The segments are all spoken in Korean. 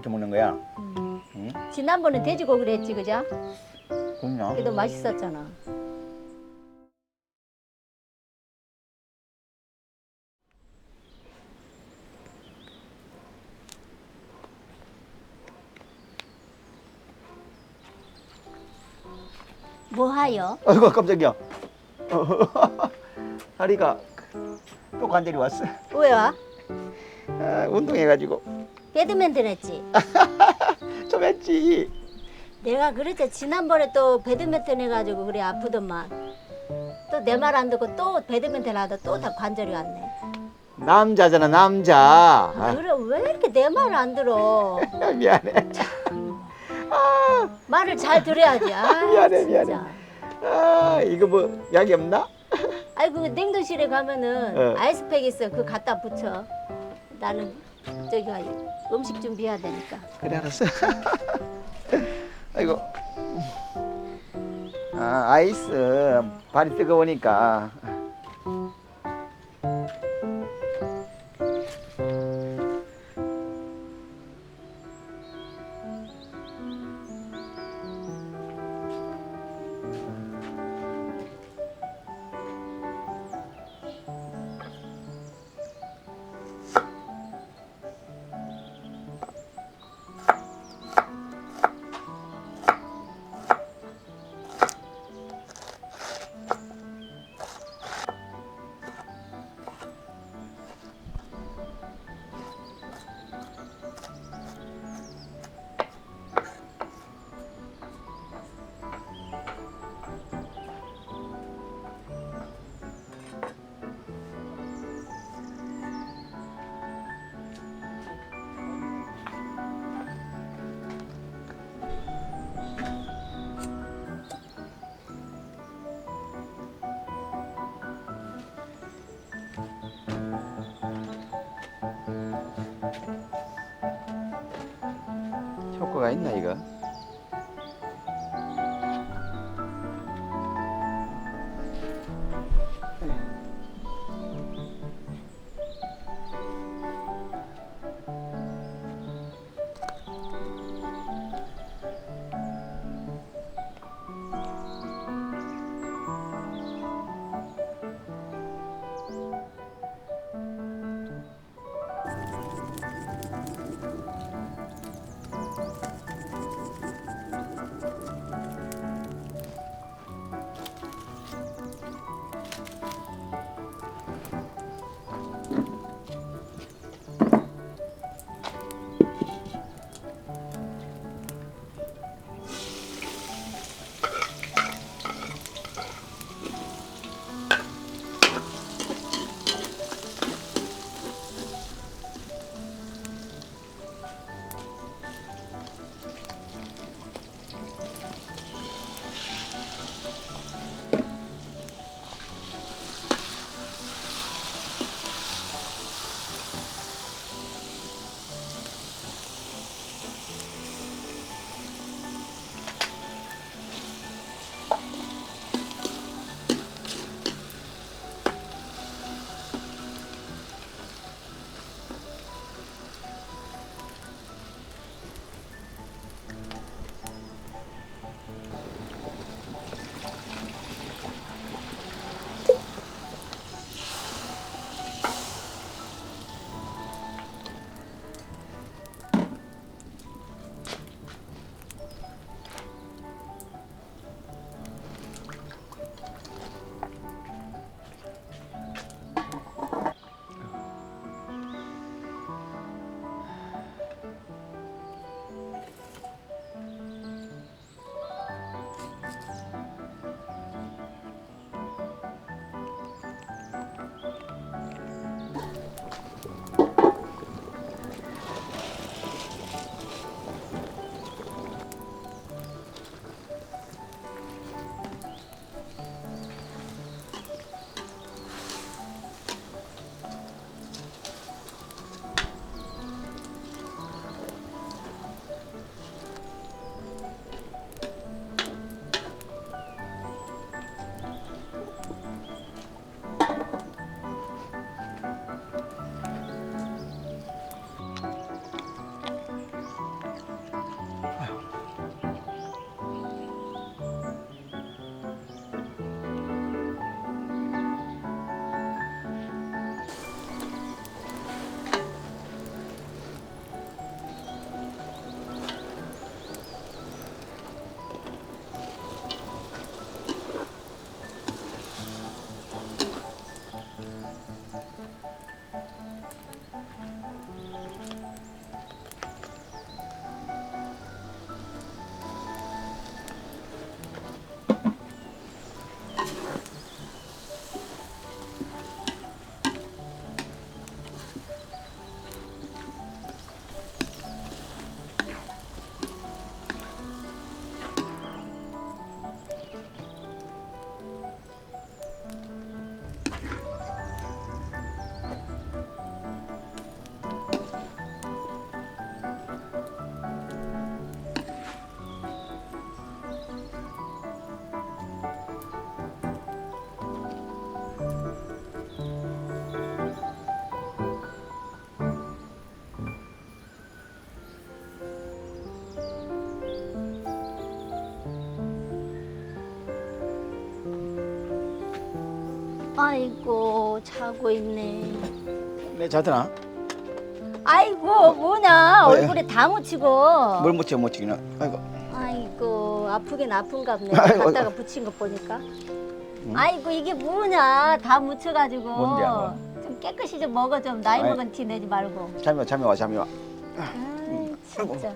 이렇게 먹는 거야. 응? 지난번에 돼지고기를 했지, 그죠? 그럼요. 그래도 맛있었잖아. 뭐 하여? 아이고 깜짝이야. 다리가 또 관절이 왔어. 왜 와? 아, 운동해가지고 배드민턴 했지? 좀 했지. 내가 그랬지. 지난번에 또 배드민턴 해가지고 그래 아프더만. 또 내 말 안 듣고 또 배드민턴 하다 또 다 관절이 왔네. 남자잖아 남자. 그래 왜 이렇게 내 말을 안 들어? 아, 미안해. 말을 잘 들어야지. 아, 미안해, 진짜. 미안해. 아 이거 뭐 약이 없나? 아이고 냉동실에 가면은 어. 아이스팩 있어. 그거 갖다 붙여. 나는 저기 음식 준비해야 되니까. 그래 알았어. 아이고. 아 아이스 발이 뜨거우니까. 효과가 있나 이거? 아이고 자고 있네. 내 자더나? 아이고 뭐냐 뭐야? 얼굴에 다 묻히고. 뭘 묻혀 묻히기는. 아이고. 아이고 아프긴 아픈가 보네. 아이고, 갖다가 아이고. 붙인 거 보니까. 아이고 이게 뭐냐 다 묻혀가지고. 뭔데요? 좀 깨끗이 좀 먹어 좀 나이 아이. 먹은 티 내지 말고. 잠이 와. 아이 진짜.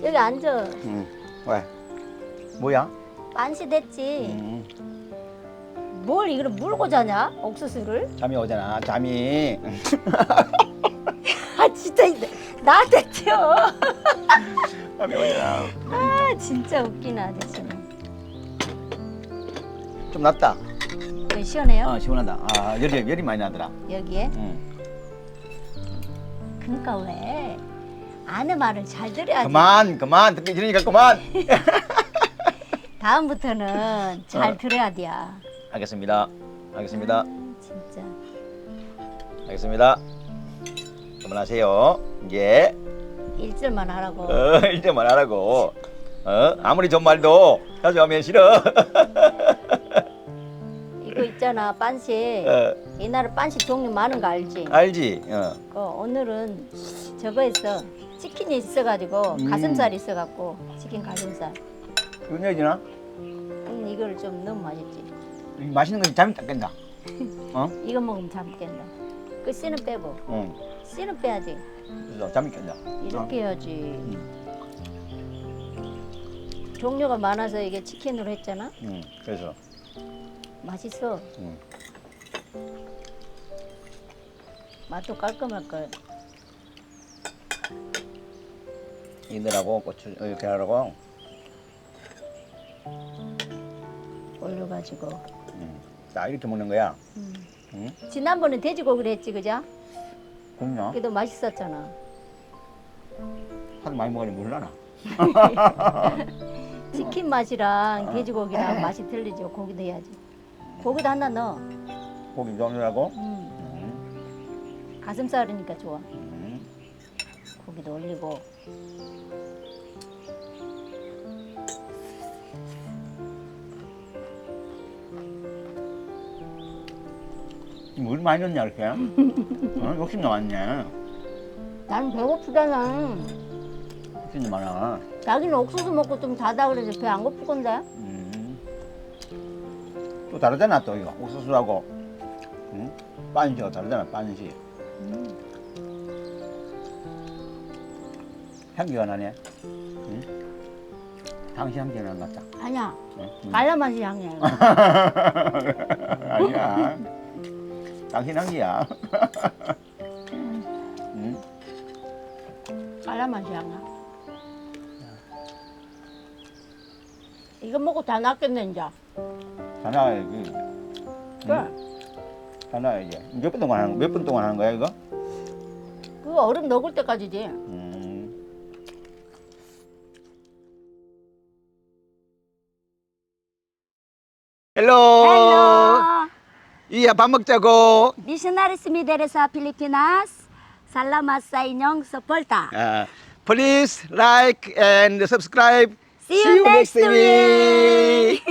여기 앉아. 응. 왜? 뭐야? 만시 됐지. 음. 뭘 이걸 물고 자냐 옥수수를? 잠이 오잖아. 잠이. 아 진짜 나한테 튀어. 잠이 오잖아. 아 진짜 웃기네 아저씨는. 좀 낫다. 여기 시원해요? 시원하다. 아, 열이 많이 나더라. 여기에? 응. 그러니까 왜 아내 말을 잘 들어야지. 그만 듣기 싫으니까 그만. 다음부터는 잘 들어야 돼. 알겠습니다. 진짜. 알겠습니다. 그만하세요. 이제 일절만 하라고. 이제만 하라고. 아무리 좋은 말도 자주 하면 싫어. 이거 있잖아 빤시. 옛날에 빤시 종류 많은 거 알지? 알지? 오늘은 저거 있어. 치킨이 있어가지고 가슴살 있어갖고 치킨 가슴살. 이건 여기나? 이거를 좀 너무 맛있지. 맛있는 거 잠이 딱 깬다. 이거 먹으면 잠 깬다. 그 씨는 빼고. 응. 씨는 빼야지. 그래서 잠이 깬다. 이렇게 해야지. 종류가 많아서 이게 치킨으로 했잖아. 응. 그래서. 맛있어. 응. 맛도 깔끔할 걸. 이들하고 고추 이렇게 하라고. 올려가지고. 딱 이렇게 먹는 거야. 응? 지난번에 돼지고기를 했지 그죠? 그럼요. 그래도 맛있었잖아. 하도 많이 먹으니 몰라나. 치킨 맛이랑 돼지고기랑 맛이 틀리죠. 고기도 해야지. 고기도 하나 넣어. 고기 넣으라고. 가슴살이니까 좋아. 고기도 올리고. 물 많이 넣냐 이렇게? 욕심 나왔네. 나는 배고프잖아. 욕심이 많아. 자기는 옥수수 먹고 좀 자다 그래서 배 안 고플 건데. 또 다르잖아 또 이거 옥수수하고. 빤시가 다르잖아 빤시. 향기가 나네. 당신 향기가 나는 것 같다. 아니야. 말라맛이 향이야. 이거. 아니야. 당신 향기야. 말라맛이 향이야. 이거 먹고 다 낫겠네 이제. 다 나와야지. 그래. 다 나와야지. 몇 분 동안 하는 거야 이거? 그 얼음 녹을 때까지지. 헬로. Hello. 이야 밥 먹자고. Missionaries Midere sa Pilipinas. Salamat sa inyong suporta. Please like and subscribe. See you next week.